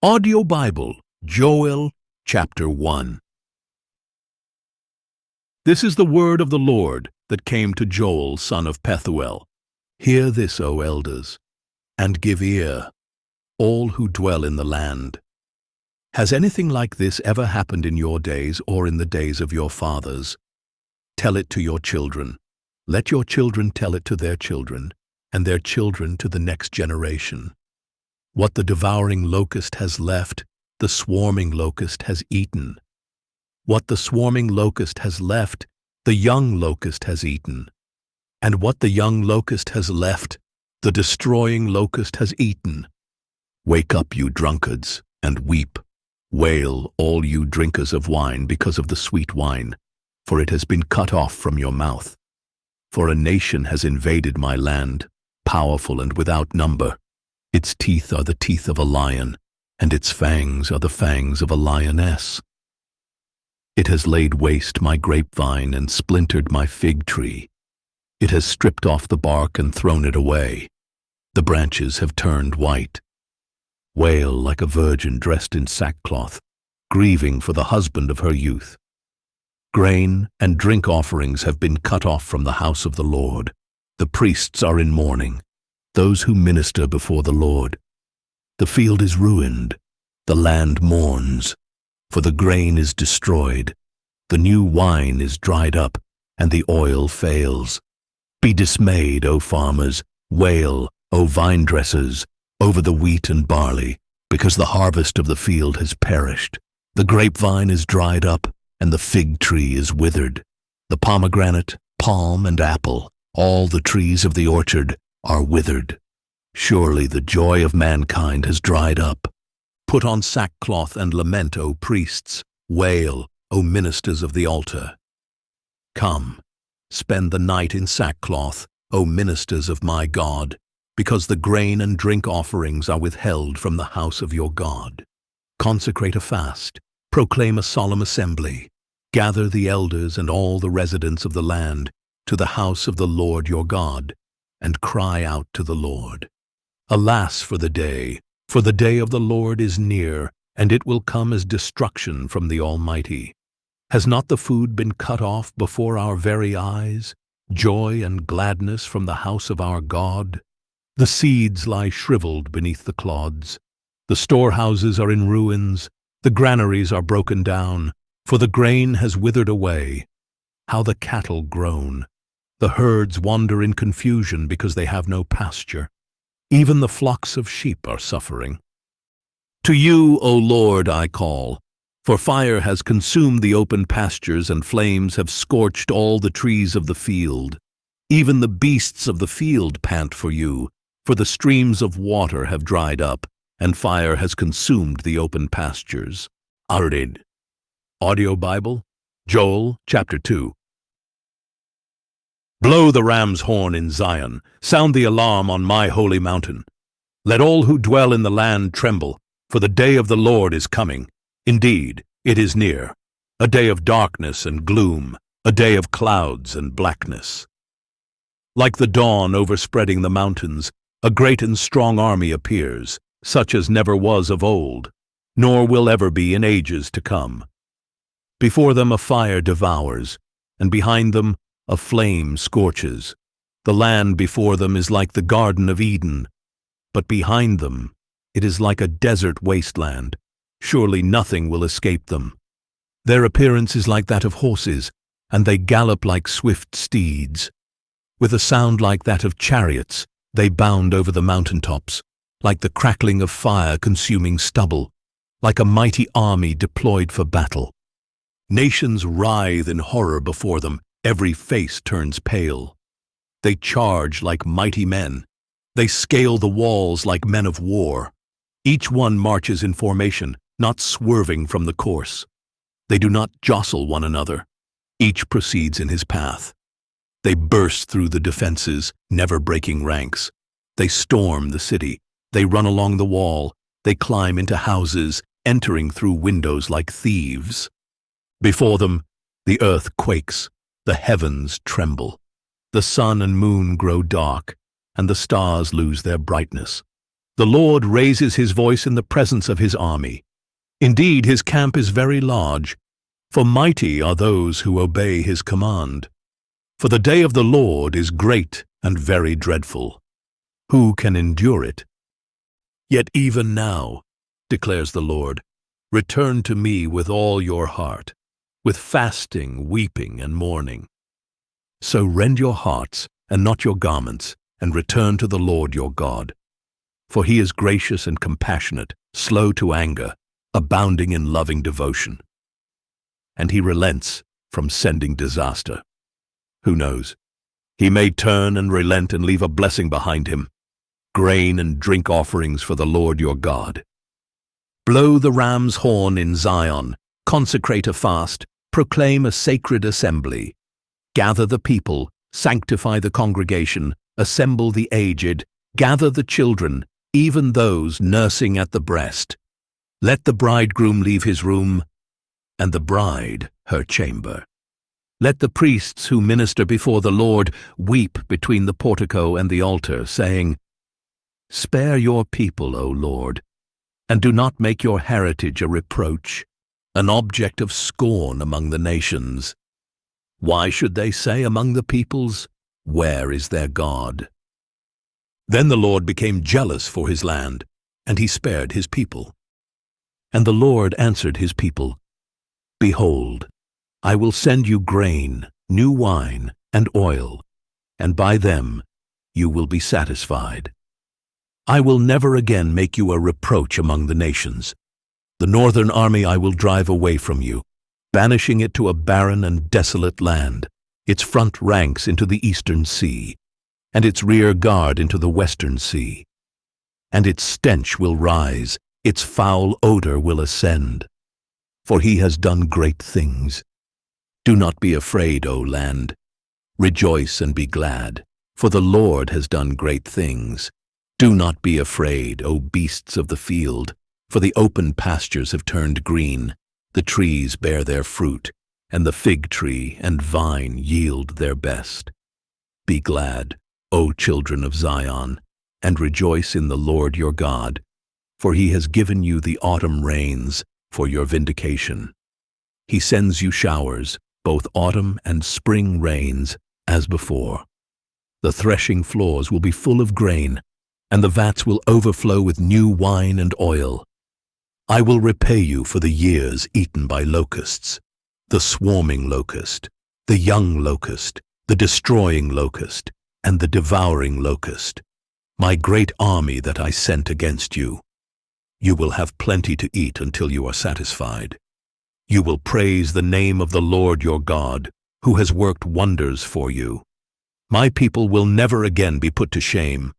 Audio Bible, Joel, chapter 1. This is the word of the Lord that came to Joel, son of Pethuel. Hear this, O elders, and give ear, all who dwell in the land. Has anything like this ever happened in your days or in the days of your fathers? Tell it to your children. Let your children tell it to their children, and their children to the next generation. What the devouring locust has left, the swarming locust has eaten. What the swarming locust has left, the young locust has eaten. And what the young locust has left, the destroying locust has eaten. Wake up, you drunkards, and weep. Wail, all you drinkers of wine, because of the sweet wine, for it has been cut off from your mouth. For a nation has invaded my land, powerful and without number. Its teeth are the teeth of a lion, and its fangs are the fangs of a lioness. It has laid waste my grapevine and splintered my fig tree. It has stripped off the bark and thrown it away. The branches have turned white. Wail like a virgin dressed in sackcloth, grieving for the husband of her youth. Grain and drink offerings have been cut off from the house of the Lord. The priests are in mourning, those who minister before the Lord. The field is ruined, the land mourns, for the grain is destroyed, the new wine is dried up, and the oil fails. Be dismayed, O farmers, wail, O vine dressers, over the wheat and barley, because the harvest of the field has perished. The grapevine is dried up, and the fig tree is withered. The pomegranate, palm, and apple, all the trees of the orchard, are withered. Surely the joy of mankind has dried up. Put on sackcloth and lament, O priests. Wail, O ministers of the altar. Come, spend the night in sackcloth, O ministers of my God, because the grain and drink offerings are withheld from the house of your God. Consecrate a fast, proclaim a solemn assembly. Gather the elders and all the residents of the land to the house of the Lord your God, and cry out to the Lord. Alas for the day of the Lord is near, and it will come as destruction from the Almighty. Has not the food been cut off before our very eyes, joy and gladness from the house of our God? The seeds lie shriveled beneath the clods. The storehouses are in ruins, the granaries are broken down, for the grain has withered away. How the cattle groan! The herds wander in confusion because they have no pasture. Even the flocks of sheep are suffering. To you, O Lord, I call, for fire has consumed the open pastures and flames have scorched all the trees of the field. Even the beasts of the field pant for you, for the streams of water have dried up, and fire has consumed the open pastures. Arid. Audio Bible, Joel, chapter 2. Blow the ram's horn in Zion, sound the alarm on my holy mountain. Let all who dwell in the land tremble, for the day of the Lord is coming. Indeed, it is near, a day of darkness and gloom, a day of clouds and blackness. Like the dawn overspreading the mountains, a great and strong army appears, such as never was of old, nor will ever be in ages to come. Before them a fire devours, and behind them a flame scorches. The land before them is like the Garden of Eden, but behind them it is like a desert wasteland. Surely nothing will escape them. Their appearance is like that of horses, and they gallop like swift steeds. With a sound like that of chariots, they bound over the mountaintops, like the crackling of fire consuming stubble, like a mighty army deployed for battle. Nations writhe in horror before them. Every face turns pale. They charge like mighty men. They scale the walls like men of war. Each one marches in formation, not swerving from the course. They do not jostle one another. Each proceeds in his path. They burst through the defenses, never breaking ranks. They storm the city. They run along the wall. They climb into houses, entering through windows like thieves. Before them, the earth quakes. The heavens tremble. The sun and moon grow dark, and the stars lose their brightness. The Lord raises his voice in the presence of his army. Indeed, his camp is very large, for mighty are those who obey his command. For the day of the Lord is great and very dreadful. Who can endure it? Yet even now, declares the Lord, return to me with all your heart, with fasting, weeping, and mourning. So rend your hearts and not your garments, and return to the Lord your God. For he is gracious and compassionate, slow to anger, abounding in loving devotion. And he relents from sending disaster. Who knows? He may turn and relent and leave a blessing behind him, grain and drink offerings for the Lord your God. Blow the ram's horn in Zion, consecrate a fast, proclaim a sacred assembly. Gather the people, sanctify the congregation, assemble the aged, gather the children, even those nursing at the breast. Let the bridegroom leave his room, and the bride her chamber. Let the priests who minister before the Lord weep between the portico and the altar, saying, Spare your people, O Lord, and do not make your heritage a reproach, an object of scorn among the nations. Why should they say among the peoples, Where is their God? Then the Lord became jealous for his land, and he spared his people. And the Lord answered his people, Behold, I will send you grain, new wine, and oil, and by them you will be satisfied. I will never again make you a reproach among the nations. The northern army I will drive away from you, banishing it to a barren and desolate land, its front ranks into the eastern sea, and its rear guard into the western sea. And its stench will rise, its foul odor will ascend. For he has done great things. Do not be afraid, O land. Rejoice and be glad, for the Lord has done great things. Do not be afraid, O beasts of the field, for the open pastures have turned green, the trees bear their fruit, and the fig tree and vine yield their best. Be glad, O children of Zion, and rejoice in the Lord your God, for he has given you the autumn rains for your vindication. He sends you showers, both autumn and spring rains, as before. The threshing floors will be full of grain, and the vats will overflow with new wine and oil. I will repay you for the years eaten by locusts, the swarming locust, the young locust, the destroying locust, and the devouring locust, my great army that I sent against you. You will have plenty to eat until you are satisfied. You will praise the name of the Lord your God, who has worked wonders for you. My people will never again be put to shame.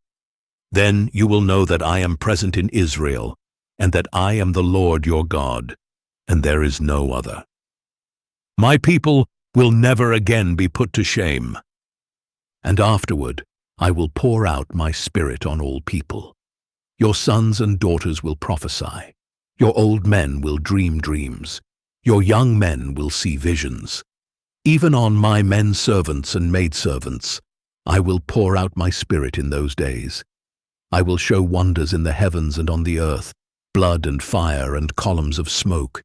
Then you will know that I am present in Israel, and that I am the Lord your God, and there is no other. My people will never again be put to shame. And afterward I will pour out my spirit on all people. Your sons and daughters will prophesy. Your old men will dream dreams. Your young men will see visions. Even on my men servants and maidservants, I will pour out my spirit in those days. I will show wonders in the heavens and on the earth, blood and fire and columns of smoke.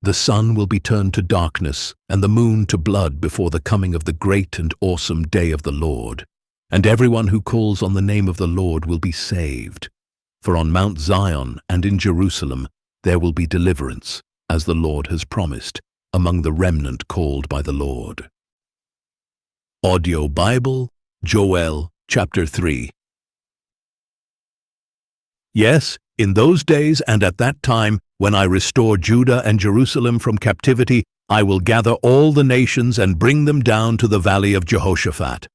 The sun will be turned to darkness and the moon to blood before the coming of the great and awesome day of the Lord. And everyone who calls on the name of the Lord will be saved. For on Mount Zion and in Jerusalem there will be deliverance, as the Lord has promised, among the remnant called by the Lord. Audio Bible, Joel, chapter 3. Yes, in those days and at that time, when I restore Judah and Jerusalem from captivity, I will gather all the nations and bring them down to the valley of Jehoshaphat.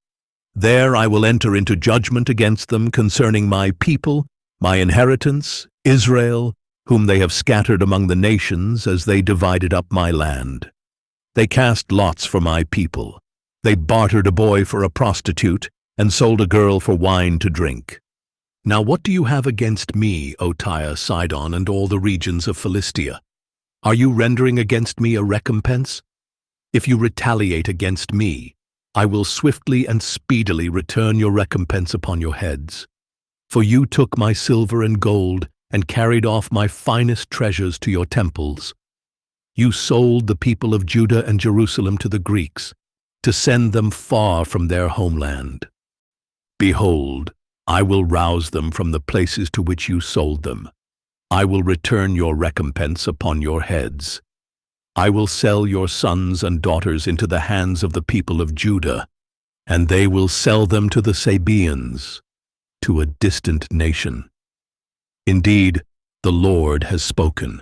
There I will enter into judgment against them concerning my people, my inheritance, Israel, whom they have scattered among the nations as they divided up my land. They cast lots for my people. They bartered a boy for a prostitute and sold a girl for wine to drink. Now what do you have against me, O Tyre, Sidon, and all the regions of Philistia? Are you rendering against me a recompense? If you retaliate against me, I will swiftly and speedily return your recompense upon your heads. For you took my silver and gold and carried off my finest treasures to your temples. You sold the people of Judah and Jerusalem to the Greeks, to send them far from their homeland. Behold, I will rouse them from the places to which you sold them. I will return your recompense upon your heads. I will sell your sons and daughters into the hands of the people of Judah, and they will sell them to the Sabaeans, to a distant nation. Indeed, the Lord has spoken.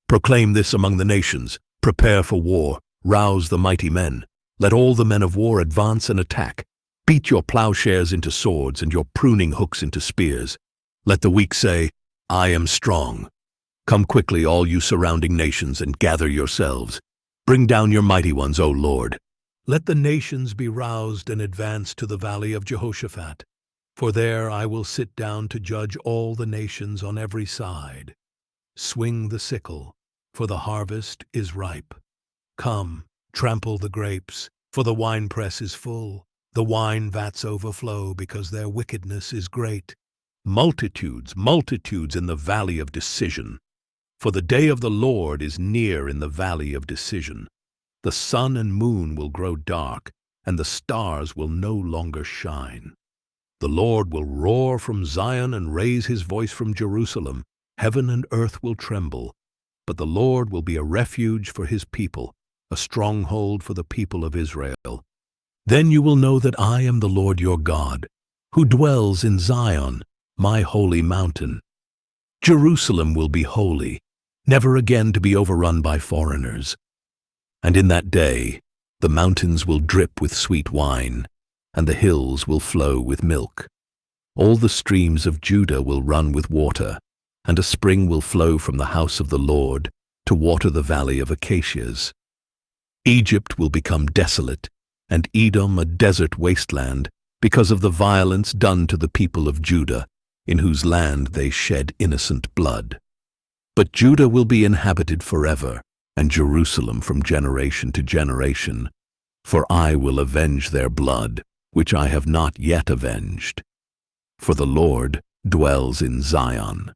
Proclaim this among the nations. Prepare for war. Rouse the mighty men. Let all the men of war advance and attack. Beat your plowshares into swords and your pruning hooks into spears. Let the weak say, I am strong. Come quickly, all you surrounding nations, and gather yourselves. Bring down your mighty ones, O Lord. Let the nations be roused and advance to the valley of Jehoshaphat. For there I will sit down to judge all the nations on every side. Swing the sickle, for the harvest is ripe. Come, trample the grapes, for the winepress is full. The wine vats overflow because their wickedness is great. Multitudes, multitudes in the valley of decision. For the day of the Lord is near in the valley of decision. The sun and moon will grow dark, and the stars will no longer shine. The Lord will roar from Zion and raise his voice from Jerusalem. Heaven and earth will tremble, but the Lord will be a refuge for his people, a stronghold for the people of Israel. Then you will know that I am the Lord your God, who dwells in Zion, my holy mountain. Jerusalem will be holy, never again to be overrun by foreigners. And in that day, the mountains will drip with sweet wine, and the hills will flow with milk. All the streams of Judah will run with water, and a spring will flow from the house of the Lord to water the valley of acacias. Egypt will become desolate, and Edom a desert wasteland, because of the violence done to the people of Judah, in whose land they shed innocent blood. But Judah will be inhabited forever, and Jerusalem from generation to generation, for I will avenge their blood, which I have not yet avenged. For the Lord dwells in Zion.